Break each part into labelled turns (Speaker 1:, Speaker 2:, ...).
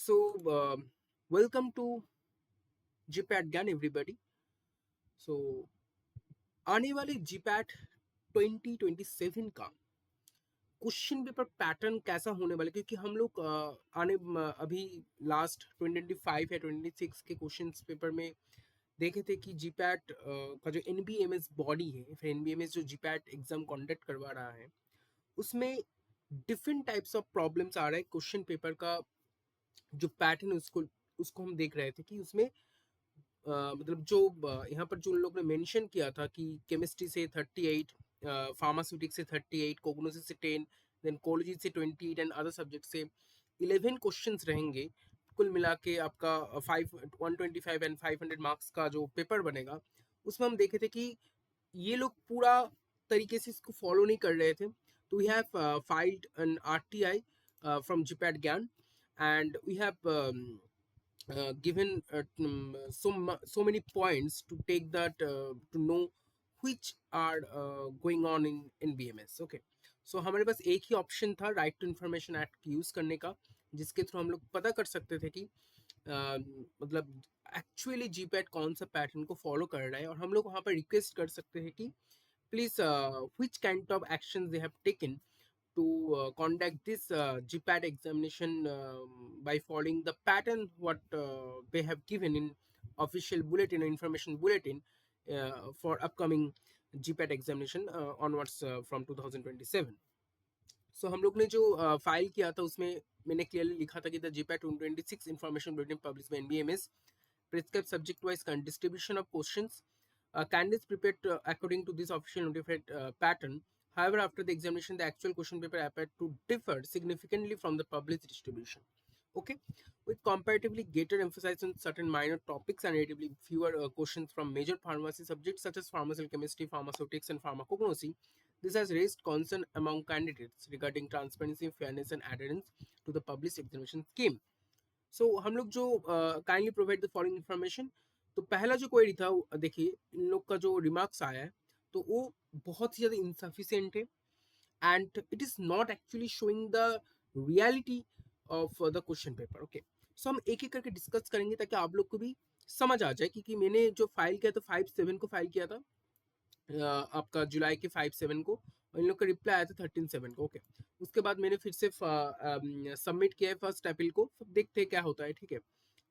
Speaker 1: So, welcome to GPAT ज्ञान everybody. So, आने वाले GPAT 2027 का क्वेश्चन पेपर पैटर्न कैसा होने वाला है, क्योंकि हम लोग अभी लास्ट 2025 या 2026 के क्वेश्चन पेपर में देखे थे कि जीपैट का जो एनबीएमएस बॉडी है, फिर एनबीएमएस जो जीपैट एग्जाम कंडक्ट करवा रहा है, उसमें डिफरेंट टाइप्स ऑफ प्रॉब्लम्स आ रहे हैं क्वेश्चन पेपर का। जो पैटर्न उसको उसको हम देख रहे थे कि उसमें मतलब जो यहाँ पर जो उन लोग ने मेंशन किया था कि केमिस्ट्री से 38, फार्मास्यूटिक्स से 38, कोग्नोसिस से 10, देन कोलॉजी से 28 एंड अदर सब्जेक्ट से 11 क्वेश्चंस रहेंगे। कुल मिला के आपका 125 एंड 500 मार्क्स का जो पेपर बनेगा, उसमें हम देखे थे कि ये लोग पूरा तरीके से इसको फॉलो नहीं कर रहे थे। तो we have filed an RTI from GPAT ज्ञान and we have given so many points to take that to know which are going on in BMS. Okay, so हमारे पास एक ही ऑप्शन था right to information act use करने का, जिसके through हम लोग पता कर सकते थे कि मतलब एक्चुअली जीपैट कौन सा पैटर्न को फॉलो कर रहा है, और हम लोग वहाँ पर रिक्वेस्ट कर सकते हैं कि please which kind of actions they have taken to conduct this GPAT examination by following the pattern what they have given in official bulletin or information bulletin for upcoming GPAT examination onwards from 2027. So हम लोग ने जो file किया था उसमें मैंने clearly लिखा था कि the GPAT 2026 information bulletin published by NBMS prescribed subject wise distribution of questions. Candidates prepared according to this official notified pattern. However, after the examination, the actual question paper appeared to differ significantly from the published distribution. Okay, with comparatively greater emphasis on certain minor topics and relatively fewer questions from major pharmacy subjects such as pharmaceutical chemistry, pharmaceutics, and pharmacognosy. This has raised concern among candidates regarding transparency, fairness, and adherence to the published examination scheme. सो हम लोग जो kindly provide the following information, तो पहला जो query था देखिए इन लोग का जो रिमार्क्स आया है तो वो बहुत ही ज़्यादा इनसफिशियंट है and it is not actually showing the reality of the question paper. Okay, so हम एक एक करके डिस्कस करेंगे ताकि आप लोग को भी समझ आ जाए, क्योंकि मैंने जो फाइल किया था 5/7 को फाइल किया था आपका जुलाई के 5/7 को, और इन लोग का रिप्लाई आया था 13/7 को। ओके, उसके बाद मैंने फिर से सबमिट किया है 1 अप्रैल को, सब देखते हैं क्या होता है। ठीक है,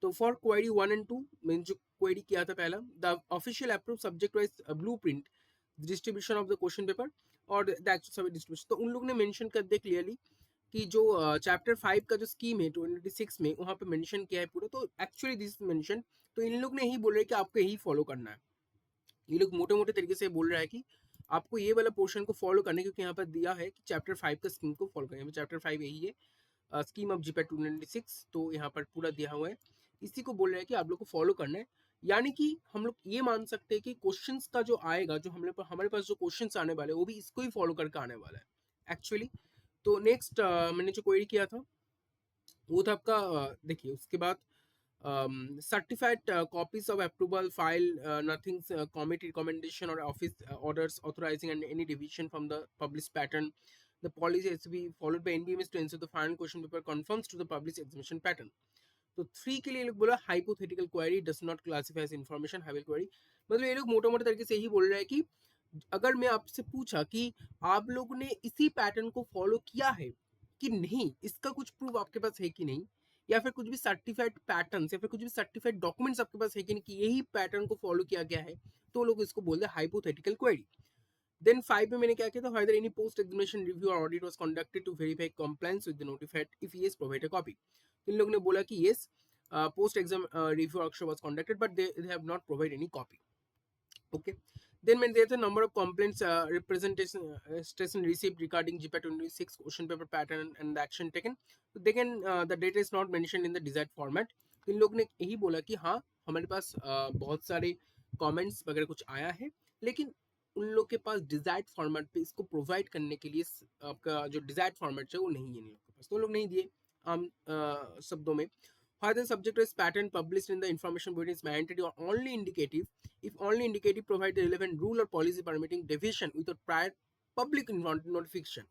Speaker 1: तो फॉर क्वेरी 1 एंड 2 मैंने जो क्वेरी किया था पहला, the official approve subject wise blue print distribution of the question paper और द एक्चुअल सब्जेक्ट डिस्ट्रीब्यूशन, तो उन लोग ने मेंशन कर दिया क्लियरली कि जो चैप्टर 5 का जो स्कीम है 26 में वहाँ पे मेंशन किया है पूरा, तो एक्चुअली दिस मेंशन, तो इन लोग ने यही बोल रहे हैं कि आपको यही फॉलो करना है। ये लोग मोटे मोटे तरीके से बोल रहा है कि आपको ये वाला पोर्शन को फॉलो करना है, क्योंकि यहाँ पर दिया है कि चैप्टर 5 का स्कीम को फॉलो करना है। चैप्टर 5 यही है, स्कीम ऑफ जीपैट 296, तो यहाँ पर पूरा दिया हुआ है, इसी को बोल रहे हैं कि आप लोग को फॉलो करना है। यानी कि हम लोग ये मान सकते हैं कि क्वेश्चंस का जो आएगा, जो हमारे पास जो क्वेश्चंस आने वाले हैं वो भी इसको ही फॉलो करके आने वाला है एक्चुअली। तो नेक्स्ट मैंने जो क्वेरी किया था वो था आपका देखिए उसके बाद certified copies of approval file, nothing committee recommendation or office orders authorizing and any deviation from the published pattern. The policy has to be followed by NBMS to ensure the final question paper conforms to the published examination pattern. तो 3 के लिए ये लोग बोला hypothetical query does not classify as information hypothetical query, मतलब ये लोग मोटे मोटे तरीके से यही बोल रहे हैं कि अगर मैं आपसे पूछा कि आप लोगों ने इसी पैटर्न को फॉलो किया है कि नहीं, इसका कुछ प्रूफ आपके पास है कि नहीं, या फिर कुछ भी सर्टिफाइड पैटर्न या फिर कुछ भी सर्टिफाइड डॉक्यूमेंट्स आपके पास है कि नहीं कि यही पैटर्न को फॉलो किया गया है, तो लोग इसको बोलते हैं हाइपोथेटिकल क्वेरी। देन 5 में मैंने क्या किया था, whether any post examination review or audit was conducted to verify compliance with the notified, if yes provide a copy. तो इन लोगों ने बोला कि yes, post exam review workshop was conducted but they have not provided any copy. Okay, then when there is a number of complaints representation received regarding GPAT 26 question paper pattern and the action taken, so they can the data is not mentioned in the desired format. तो इन लोग ने यही बोला कि हाँ हमारे पास बहुत सारे कमेंट्स वगैरह कुछ आया है, लेकिन उन लोग के पास डिजायर्ड फॉर्मेट पे इसको प्रोवाइड करने के लिए आपका जो डिजायर्ड फॉर्मेट है वो नहीं है इन लोग के पास, तो लोग नहीं दिए आम शब्दों में। Whether the subject is pattern published in the information bulletin is mandatory or only indicative, if only indicative provide the relevant rule or policy permitting deviation without prior public notification.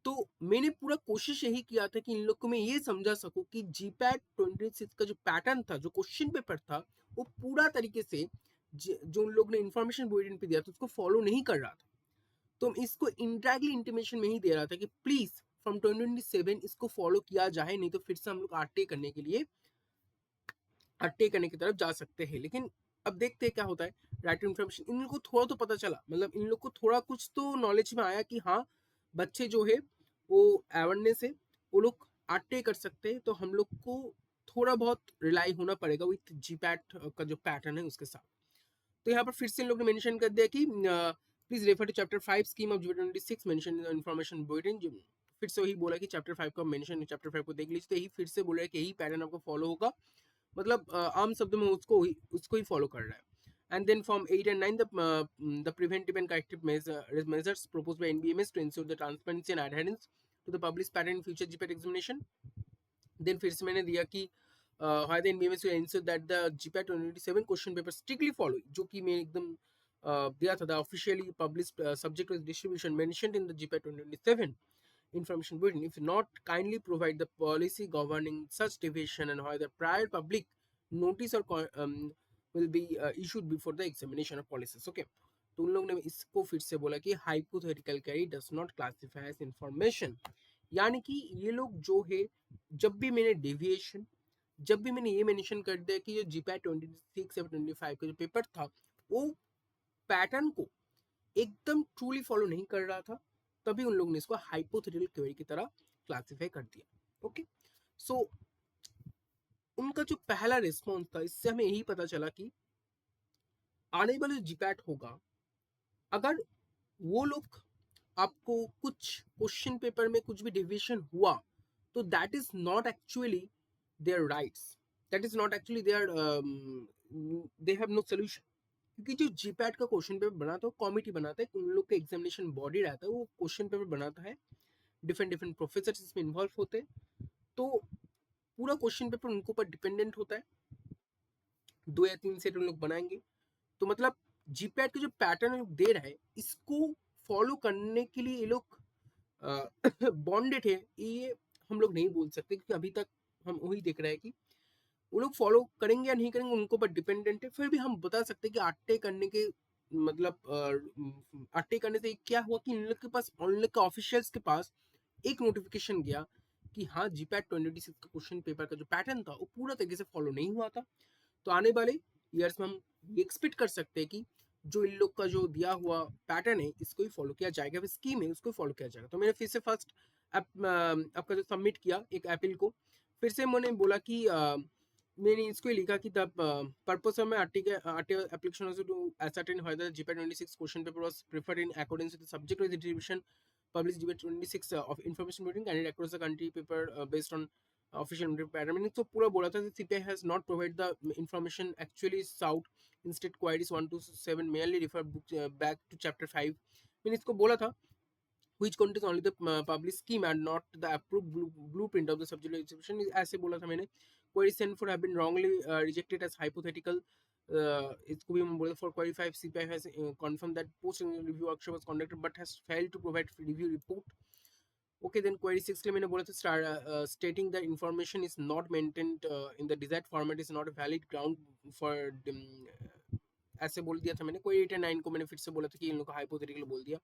Speaker 1: तो मैंने पूरा कोशिश यही किया था कि इन लोग को मैं ये समझा सकूं कि जीपैट 26 का जो पैटर्न था, जो क्वेश्चन पेपर था, वो पूरा तरीके से जो उन लोग ने इंफॉर्मेशन बुलेटिन पे दिया था उसको फॉलो नहीं कर रहा था। तो मैं इसको इनडायरेक्टली इंटीमेशन में ही दे रहा था कि प्लीज फ्रॉम 2027 इसको फॉलो किया जाए, नहीं तो फिर से हम लोग आरटीए करने के लिए अट्टे करने की तरफ जा सकते हैं। लेकिन अब देखते हैं क्या होता है। राइट इन्फॉर्मेशन इन लोग को थोड़ा तो पता चला, मतलब इन लोग को थोड़ा कुछ तो नॉलेज में आया कि हाँ बच्चे जो है वो अवेयरनेस है, वो लोग अट्टे कर सकते हैं। तो हम लोग को थोड़ा बहुत रिलाई होना पड़ेगा विथ जीपैट का जो पैटर्न है उसके साथ। तो यहाँ पर फिर से इन लोग ने मेंशन कर दिया कि please refer to chapter 5 scheme of G26 mention information bulletin. फिर से वही बोला कि चैप्टर 5 का मेंशन, चैप्टर 5 को देख लीजिए। तो यही फिर से बोल रहा है कि यही पैटर्न आपको फॉलो होगा, मतलब आम शब्द में उसको ही फॉलो कर रहा है। And then from 8 and 9, the preventive and corrective measures proposed by NBMS to ensure the transparency and adherence to the published pattern in future GPAT examination. Then फिर से मैंने दिया कि why the NBMS will ensure that the GPAT 2027 question paper strictly follow, जो कि मैं एकदम दिया था, the officially published subject was distribution mentioned in the GPAT 2027 information bulletin. If not, kindly provide the policy governing such deviation and why the prior public notice or will be issued before the examination of policies. Okay. तो उन लोग ने इसको फिर से बोला कि hypothetical carry does not classify as information, यानी कि ये लोग जो है, जब भी मैंने डेविएशन, जब भी मैंने ये मेंशन कर दिया कि जो जीपैट 26 या 25 का जो पेपर था वो पैटर्न को एकदम ट्रूली फॉलो नहीं कर रहा था, तभी उन लोगों ने इसको हाइपोथेटिकल क्वेरी की तरह क्लासिफाई कर दिया। ओके, सो उनका जो पहला रिस्पॉन्स था, इससे हमें यही पता चला कि आने वाले जीपैट होगा, अगर वो लोग आपको कुछ क्वेश्चन पेपर में कुछ भी डिविएशन हुआ, तो that is not actually their rights, that is not actually their, they have no solution. क्योंकि जो जीपैट का क्वेश्चन पेपर बनाता है वो कमिटी बनाता है, उन लोग का एग्जामिनेशन बॉडी रहता है, वो क्वेश्चन पेपर बनाता है, डिफरेंट डिफरेंट प्रोफेसर इसमें इन्वॉल्व होते हैं, तो पूरा क्वेश्चन पेपर उनके ऊपर डिपेंडेंट होता है। 2 या 3 सेट उन लोग बनाएंगे, तो मतलब जीपैट का जो पैटर्न दे रहा है इसको फॉलो करने के लिए ये लोग बॉन्डेड है, ये हम लोग नहीं बोल सकते, क्योंकि अभी तक हम वही देख रहे हैं कि वो लोग फॉलो करेंगे या नहीं करेंगे उनको पर डिपेंडेंट है। फिर भी हम बता सकते हैं कि अट्टे करने के मतलब अट्टे करने से क्या हुआ कि इन लोग के पास, उन लोग के ऑफिशियल्स के पास एक नोटिफिकेशन गया कि हाँ जीपैट 26 का क्वेश्चन पेपर का जो पैटर्न था वो पूरा तरीके से फॉलो नहीं हुआ था। तो आने वाले ईयर्स में हम ये एक्सपेक्ट कर सकते हैं कि जो इन लोग का जो दिया हुआ पैटर्न है इसको ही फॉलो किया जाएगा, स्कीम है उसको फॉलो किया जाएगा। तो मैंने फिर से फर्स्ट आपका जो सबमिट किया एक अप्रैल को, फिर से मैंने बोला कि मैंने इसको ही लिखा कि the purpose of my article application was to ascertain whether GPAT 26 question paper was preferred in accordance with the subject wise distribution published GPAT 26 of information meeting and across the country paper based on official pattern। मैंने तो पूरा बोला था कि CPI has not provided the information actually sought, instead queries 1 to 7 merely refer back to chapter 5। मैंने इसको बोला था which contains only the published scheme and not the approved blueprint of the subject exhibition। ऐसे बोला था मैंने। query sent for have been wrongly rejected as hypothetical। इसको भी मैं बोला for query 5 CPI has confirmed that post review workshop was conducted but has failed to provide review report। okay, then query 6 के मैंने बोला था stating that information is not maintained in the desired format is not a valid ground for ऐसे बोल दिया था मैंने। कोई 8 या 9 को मैंने फिर से बोला था कि इन लोग को हाइपोथेटिकल बोल दिया।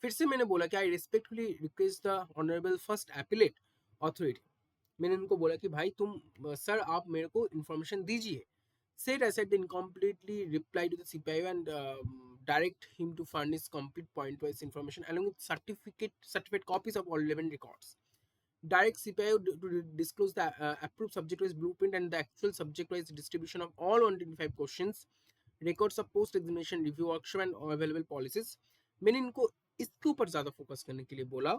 Speaker 1: फिर से मैंने बोला कि I respectfully request the honourable first appellate authority. मैंने उनको बोला कि भाई तुम सर आप मेरे को इन्फॉर्मेशन दीजिए। Said I said incompletely reply to the CPI and direct him to furnish complete point-wise information along with certificate copies of all 11 records. Direct CPI to disclose the approved subject-wise blueprint and the actual subject-wise distribution of all 125 questions, records of post examination review workshop and available policies। मैंने इनको इसके ऊपर ज्यादा focus करने के लिए बोला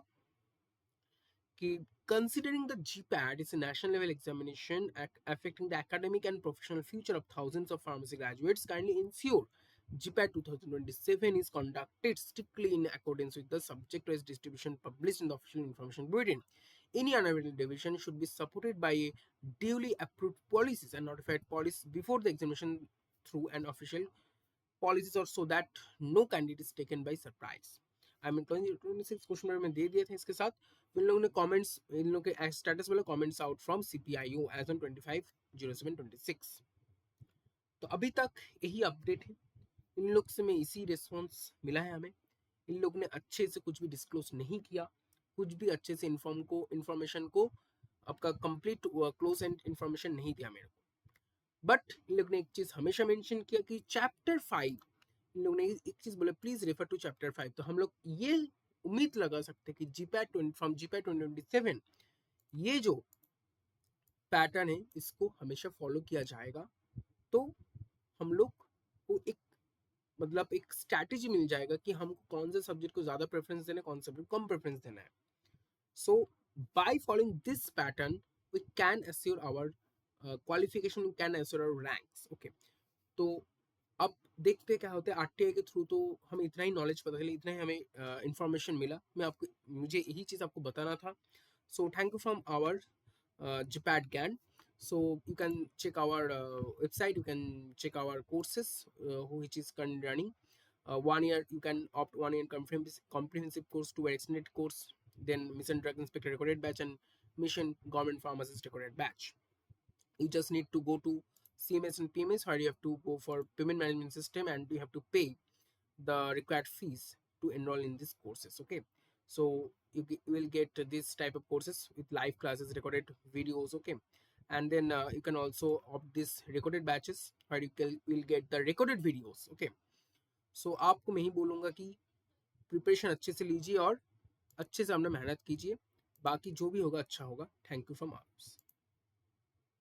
Speaker 1: कि considering the GPAT is a national level examination affecting the academic and professional future of thousands of pharmacy graduates, kindly ensure GPAT 2027 is conducted strictly in accordance with the subject-wise distribution published in the official information bulletin। Any unavailable division should be supported by a duly approved policies and notified policies before the examination through an official policies or so that no candidate is taken by surprise। I mean 26 question paper में दे दिए थे इसके साथ, इन लोगों ने comments, इन लोगों के status वाला comments out from CPIO as on 25/07/26। तो अभी तक यही अपडेट है। इन लोग से में इसी रिस्पॉन्स मिला है हमें। इन लोग ने अच्छे से कुछ भी डिस्क्लोज नहीं किया, कुछ भी अच्छे से इंफॉर्मेशन को आपका कंप्लीट क्लोज एंड इंफॉर्मेशन नहीं दिया मेरे को। बट इन लोग ने एक चीज हमेशा मेंशन किया कि चैप्टर 5, इन लोग ने एक चीज बोले प्लीज रेफर टू चैप्टर 5। तो हम लोग ये उम्मीद लगा सकते हैं कि जीपैट फ्रॉम जीपैट 2027 ये जो पैटर्न है इसको हमेशा फॉलो किया जाएगा। तो हम लोग को एक मतलब एक स्ट्रैटेजी मिल जाएगा कि हमको कौन से सब्जेक्ट को ज्यादा प्रेफरेंस देना है, कौन से सब्जेक्ट को कम प्रेफरेंस देना है। So by following this pattern we can assure our qualification, we can assure our ranks. Okay, तो अब देखते क्या होता है आरटीआई के थ्रू। तो हमें इतना ही नॉलेज पता चला, इतना ही हमें इंफॉर्मेशन मिला। मैं आपको, मुझे यही चीज आपको बताना था। So thank you from our JPAT GAN. So you can check our website, you can check our courses which is currently running. 1 year you can opt 1 year comprehensive course to an extended course, then mission drug inspector recorded batch and mission government pharmacist recorded batch. You just need to go to CMS and PMS where you have to go for payment management system and you have to pay the required fees to enroll in these courses. Okay, so you will get this type of courses with live classes, recorded videos. Okay, and then you can also opt this recorded batches where will get the recorded videos. Okay, so आपको मैं ही बोलूँगा कि preparation अच्छे से लीजिए और अच्छे से हमने मेहनत कीजिए, बाकी जो भी होगा अच्छा होगा। Thank you from arms.